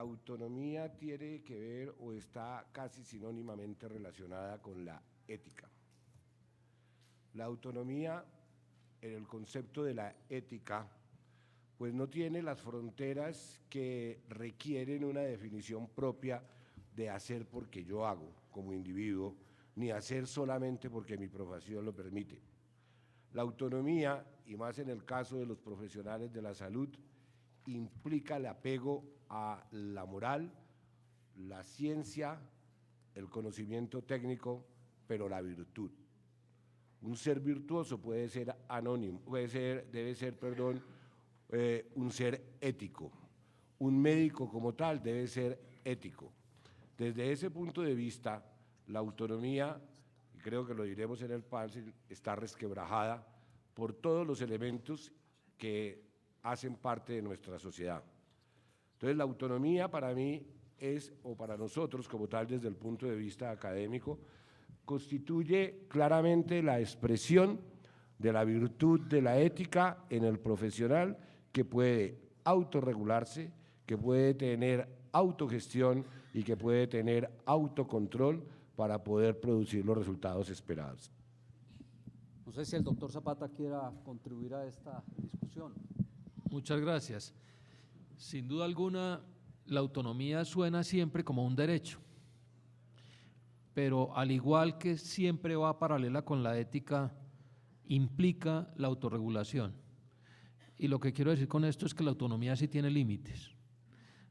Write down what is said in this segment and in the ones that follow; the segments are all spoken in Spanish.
Autonomía tiene que ver o está casi sinónimamente relacionada con la ética. La autonomía, en el concepto de la ética, pues no tiene las fronteras que requieren una definición propia de hacer porque yo hago como individuo, ni hacer solamente porque mi profesión lo permite. La autonomía, y más en el caso de los profesionales de la salud, implica el apego a la moral, la ciencia, el conocimiento técnico, pero la virtud. Un ser virtuoso puede ser anónimo, debe ser, un ser ético. Un médico como tal debe ser ético. Desde ese punto de vista, la autonomía, y creo que lo diremos en el panel, está resquebrajada por todos los elementos que hacen parte de nuestra sociedad. Entonces, la autonomía para mí es, o para nosotros como tal desde el punto de vista académico, constituye claramente la expresión de la virtud de la ética en el profesional que puede autorregularse, que puede tener autogestión y que puede tener autocontrol para poder producir los resultados esperados. No sé si el doctor Zapata quiera contribuir a esta discusión. Muchas gracias. Sin duda alguna, la autonomía suena siempre como un derecho, pero al igual que siempre va paralela con la ética, implica la autorregulación. Y lo que quiero decir con esto es que la autonomía sí tiene límites.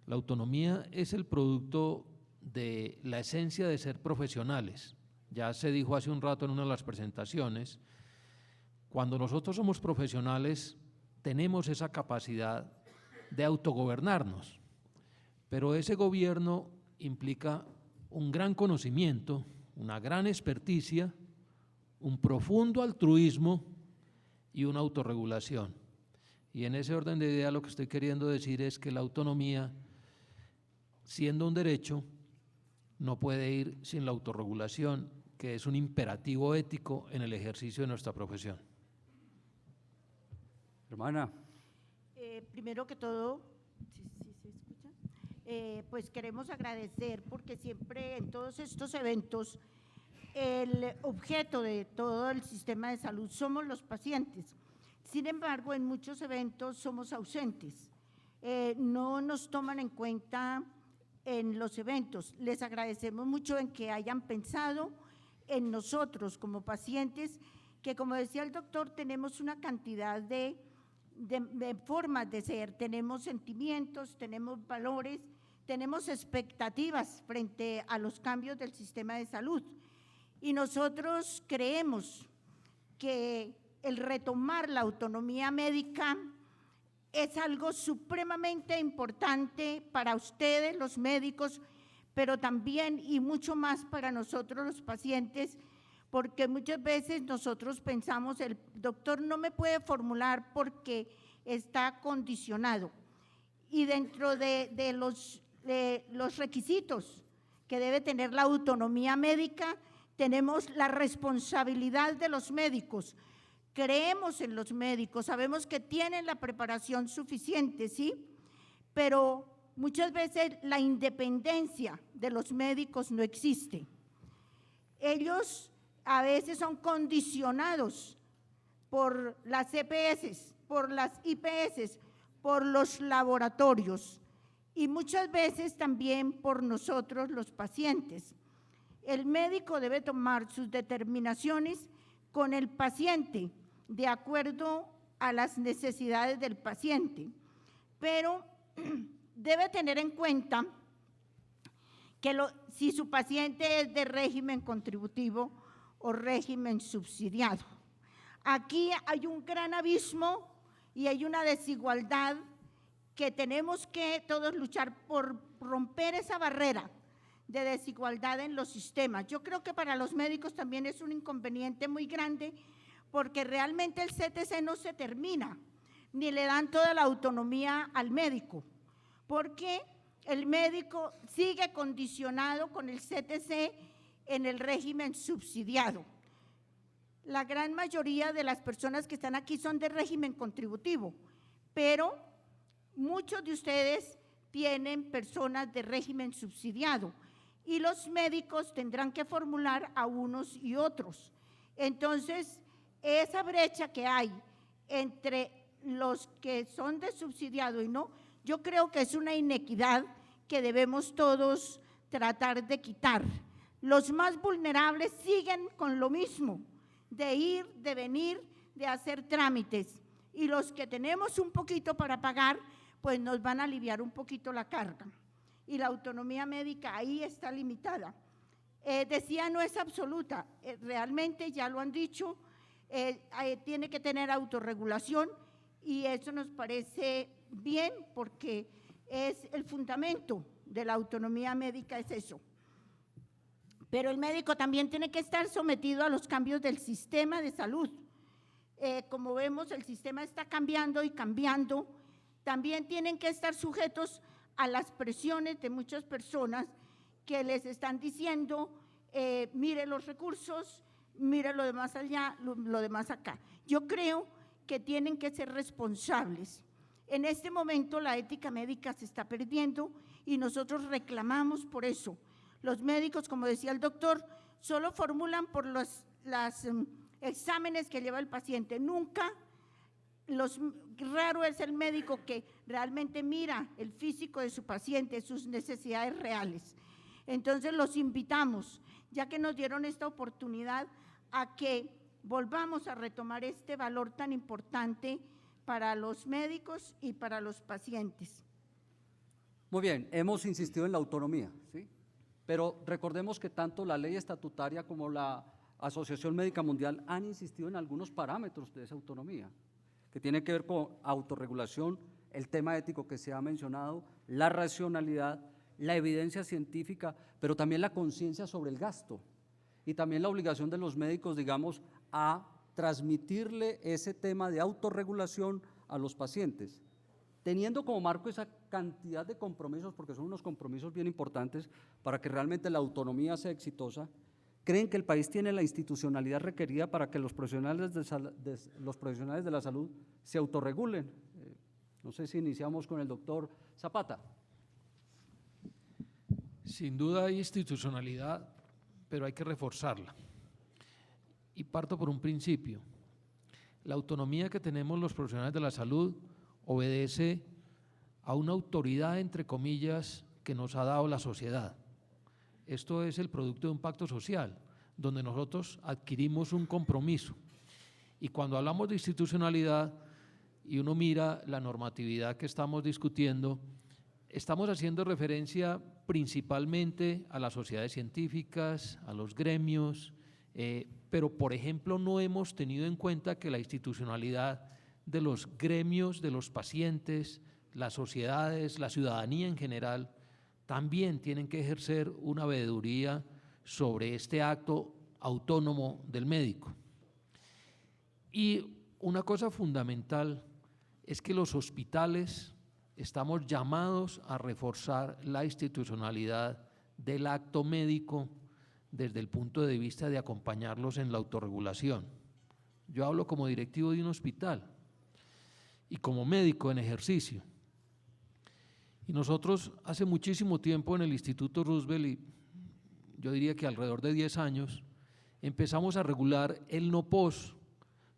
La autonomía es el producto de la esencia de ser profesionales. Ya se dijo hace un rato en una de las presentaciones, cuando nosotros somos profesionales tenemos esa capacidad de autogobernarnos, pero ese gobierno implica un gran conocimiento, una gran experticia, un profundo altruismo y una autorregulación. Y en ese orden de idea lo que estoy queriendo decir es que la autonomía, siendo un derecho, no puede ir sin la autorregulación, que es un imperativo ético en el ejercicio de nuestra profesión. Hermana. Primero que todo, ¿sí se escucha? Pues queremos agradecer porque siempre en todos estos eventos el objeto de todo el sistema de salud somos los pacientes. Sin embargo, en muchos eventos somos ausentes, no nos toman en cuenta en los eventos. Les agradecemos mucho en que hayan pensado en nosotros como pacientes, que como decía el doctor, tenemos una cantidad de formas de ser, tenemos sentimientos, tenemos valores, tenemos expectativas frente a los cambios del sistema de salud. Y nosotros creemos que el retomar la autonomía médica es algo supremamente importante para ustedes, los médicos, pero también y mucho más para nosotros los pacientes, porque muchas veces nosotros pensamos, el doctor no me puede formular porque está condicionado. Y dentro de los requisitos que debe tener la autonomía médica, tenemos la responsabilidad de los médicos. Creemos en los médicos, sabemos que tienen la preparación suficiente, ¿sí? Pero muchas veces la independencia de los médicos no existe. Ellos a veces son condicionados por las EPS, por las IPS, por los laboratorios y muchas veces también por nosotros los pacientes. El médico debe tomar sus determinaciones con el paciente, de acuerdo a las necesidades del paciente, pero debe tener en cuenta que si su paciente es de régimen contributivo o régimen subsidiado. Aquí hay un gran abismo y hay una desigualdad que tenemos que todos luchar por romper esa barrera de desigualdad en los sistemas. Yo creo que para los médicos también es un inconveniente muy grande porque realmente el CTC no se termina, ni le dan toda la autonomía al médico, porque el médico sigue condicionado con el CTC en el régimen subsidiado. La gran mayoría de las personas que están aquí son de régimen contributivo, pero muchos de ustedes tienen personas de régimen subsidiado y los médicos tendrán que formular a unos y otros. Entonces, esa brecha que hay entre los que son de subsidiado y no, yo creo que es una inequidad que debemos todos tratar de quitar. Los más vulnerables siguen con lo mismo, de ir, de venir, de hacer trámites, y los que tenemos un poquito para pagar, pues nos van a aliviar un poquito la carga. Y la autonomía médica ahí está limitada. Decía, no es absoluta, realmente ya lo han dicho, tiene que tener autorregulación y eso nos parece bien porque es el fundamento de la autonomía médica, es eso. Pero el médico también tiene que estar sometido a los cambios del sistema de salud. Como vemos, el sistema está cambiando y cambiando. También tienen que estar sujetos a las presiones de muchas personas que les están diciendo, mire los recursos, mire lo demás allá, lo demás acá. Yo creo que tienen que ser responsables. En este momento la ética médica se está perdiendo y nosotros reclamamos por eso. Los médicos, como decía el doctor, solo formulan por los exámenes que lleva el paciente. Nunca, raro es el médico que realmente mira el físico de su paciente, sus necesidades reales. Entonces los invitamos, ya que nos dieron esta oportunidad, a que volvamos a retomar este valor tan importante para los médicos y para los pacientes. Muy bien, hemos insistido en la autonomía, ¿sí? Pero recordemos que tanto la ley estatutaria como la Asociación Médica Mundial han insistido en algunos parámetros de esa autonomía, que tiene que ver con autorregulación, el tema ético que se ha mencionado, la racionalidad, la evidencia científica, pero también la conciencia sobre el gasto y también la obligación de los médicos, digamos, a transmitirle ese tema de autorregulación a los pacientes, teniendo como marco esa cantidad de compromisos, porque son unos compromisos bien importantes para que realmente la autonomía sea exitosa. ¿Creen que el país tiene la institucionalidad requerida para que los profesionales de la salud se autorregulen? No sé si iniciamos con el doctor Zapata. Sin duda hay institucionalidad, pero hay que reforzarla. Y parto por un principio. La autonomía que tenemos los profesionales de la salud obedece a una autoridad, entre comillas, que nos ha dado la sociedad. Esto es el producto de un pacto social, donde nosotros adquirimos un compromiso. Y cuando hablamos de institucionalidad y uno mira la normatividad que estamos discutiendo, estamos haciendo referencia principalmente a las sociedades científicas, a los gremios, pero por ejemplo no hemos tenido en cuenta que la institucionalidad de los gremios, de los pacientes, las sociedades, la ciudadanía en general, también tienen que ejercer una veeduría sobre este acto autónomo del médico. Y una cosa fundamental es que los hospitales estamos llamados a reforzar la institucionalidad del acto médico desde el punto de vista de acompañarlos en la autorregulación. Yo hablo como directivo de un hospital y como médico en ejercicio. Y nosotros hace muchísimo tiempo en el Instituto Roosevelt, y yo diría que alrededor de 10 años, empezamos a regular el no-pos,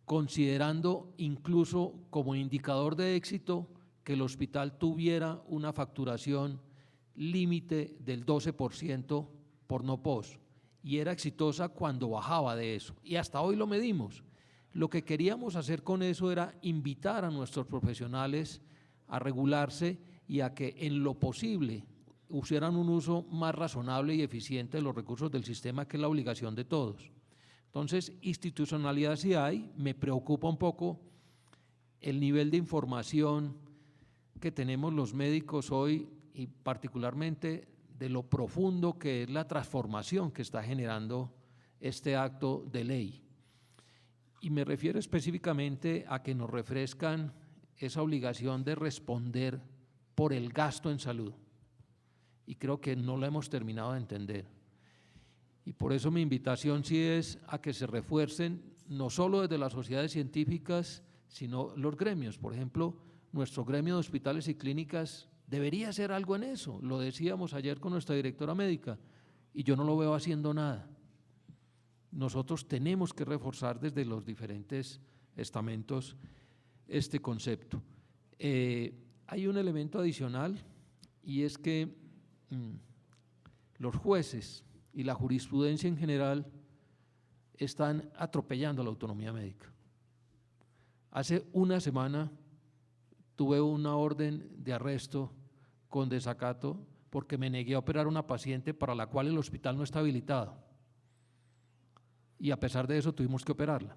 considerando incluso como indicador de éxito que el hospital tuviera una facturación límite del 12% por no-pos, y era exitosa cuando bajaba de eso, y hasta hoy lo medimos. Lo que queríamos hacer con eso era invitar a nuestros profesionales a regularse y a que en lo posible hicieran un uso más razonable y eficiente de los recursos del sistema, que es la obligación de todos. Entonces, institucionalidad sí hay. Me preocupa un poco el nivel de información que tenemos los médicos hoy y particularmente de lo profundo que es la transformación que está generando este acto de ley. Y me refiero específicamente a que nos refrescan esa obligación de responder por el gasto en salud. Y creo que no lo hemos terminado de entender. Y por eso mi invitación sí es a que se refuercen, no solo desde las sociedades científicas, sino los gremios. Por ejemplo, nuestro gremio de hospitales y clínicas Debería hacer algo en eso, lo decíamos ayer con nuestra directora médica, y yo no lo veo haciendo nada. Nosotros tenemos que reforzar desde los diferentes estamentos este concepto. Hay un elemento adicional, y es que los jueces y la jurisprudencia en general están atropellando la autonomía médica. Hace una semana tuve una orden de arresto con desacato porque me negué a operar a una paciente para la cual el hospital no está habilitado. Y a pesar de eso tuvimos que operarla.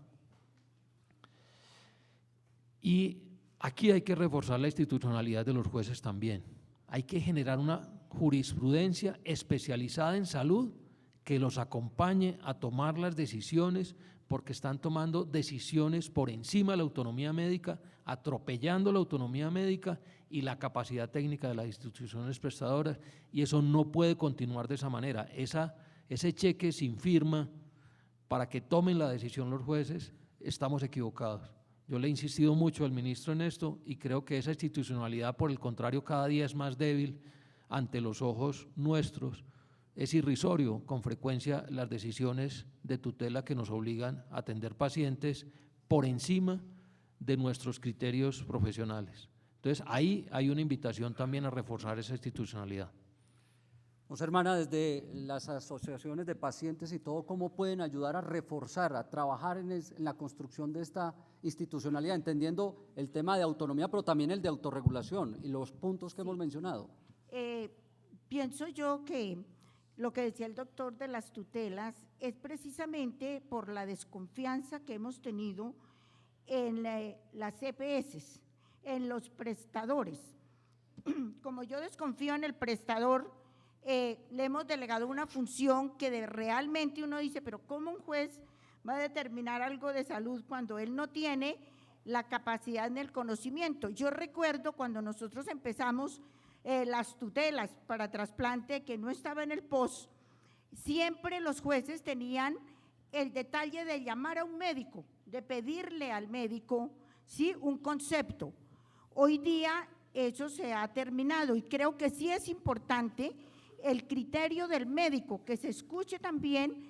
Y aquí hay que reforzar la institucionalidad de los jueces también. Hay que generar una jurisprudencia especializada en salud que los acompañe a tomar las decisiones, porque están tomando decisiones por encima de la autonomía médica, atropellando la autonomía médica y la capacidad técnica de las instituciones prestadoras, y eso no puede continuar de esa manera. Ese cheque sin firma para que tomen la decisión los jueces, estamos equivocados. Yo le he insistido mucho al ministro en esto y creo que esa institucionalidad, por el contrario, cada día es más débil ante los ojos nuestros. Es irrisorio con frecuencia las decisiones de tutela que nos obligan a atender pacientes por encima de nuestros criterios profesionales. Entonces, ahí hay una invitación también a reforzar esa institucionalidad. José Hermana, desde las asociaciones de pacientes y todo, ¿cómo pueden ayudar a reforzar, a trabajar en la construcción de esta institucionalidad, entendiendo el tema de autonomía, pero también el de autorregulación y los puntos que hemos mencionado? Pienso yo que lo que decía el doctor de las tutelas es precisamente por la desconfianza que hemos tenido en las EPS, en los prestadores. Como yo desconfío en el prestador, le hemos delegado una función que realmente uno dice, pero ¿cómo un juez va a determinar algo de salud cuando él no tiene la capacidad ni el conocimiento? Yo recuerdo cuando nosotros empezamos las tutelas para trasplante, que no estaba en el POS, siempre los jueces tenían el detalle de llamar a un médico, de pedirle al médico, ¿sí?, un concepto. Hoy día eso se ha terminado y creo que sí es importante el criterio del médico, que se escuche también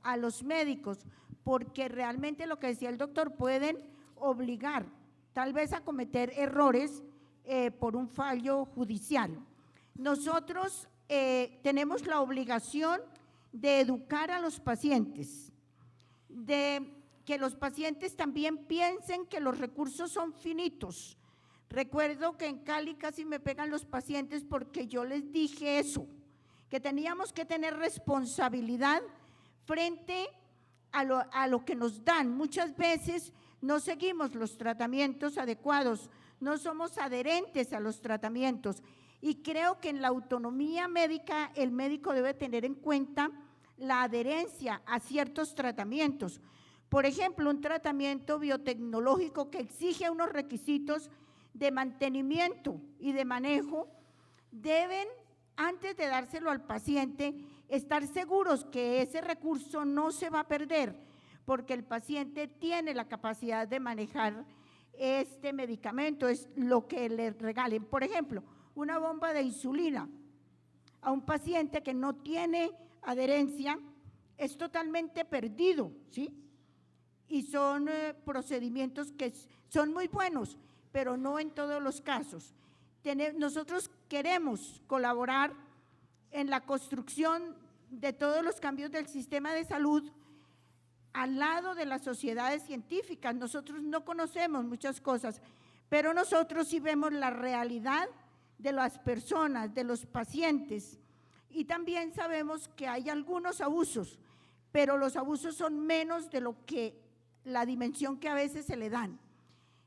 a los médicos, porque realmente lo que decía el doctor, pueden obligar tal vez a cometer errores por un fallo judicial. Nosotros tenemos la obligación de educar a los pacientes, de que los pacientes también piensen que los recursos son finitos. Recuerdo que en Cali casi me pegan los pacientes porque yo les dije eso, que teníamos que tener responsabilidad frente a lo que nos dan. Muchas veces no seguimos los tratamientos adecuados, no somos adherentes a los tratamientos, y creo que en la autonomía médica el médico debe tener en cuenta la adherencia a ciertos tratamientos. Por ejemplo, un tratamiento biotecnológico que exige unos requisitos de mantenimiento y de manejo, deben, antes de dárselo al paciente, estar seguros que ese recurso no se va a perder, porque el paciente tiene la capacidad de manejar este medicamento, es lo que le regalen. Por ejemplo, una bomba de insulina a un paciente que no tiene adherencia es totalmente perdido, ¿sí? Y son procedimientos que son muy buenos, pero no en todos los casos. Nosotros queremos colaborar en la construcción de todos los cambios del sistema de salud al lado de las sociedades científicas. Nosotros no conocemos muchas cosas, pero nosotros sí vemos la realidad de las personas, de los pacientes, y también sabemos que hay algunos abusos, pero los abusos son menos de lo que la dimensión que a veces se le dan.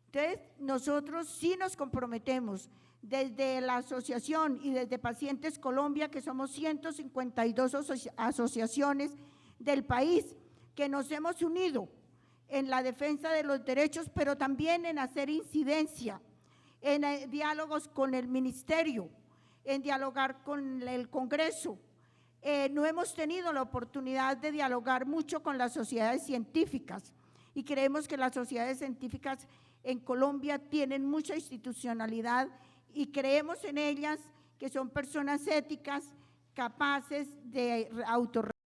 Entonces, nosotros sí nos comprometemos desde la asociación y desde Pacientes Colombia, que somos 152 asociaciones del país, que nos hemos unido en la defensa de los derechos, pero también en hacer incidencia, en diálogos con el ministerio, en dialogar con el Congreso. No hemos tenido la oportunidad de dialogar mucho con las sociedades científicas y creemos que las sociedades científicas en Colombia tienen mucha institucionalidad y creemos en ellas, que son personas éticas, capaces de autorregularse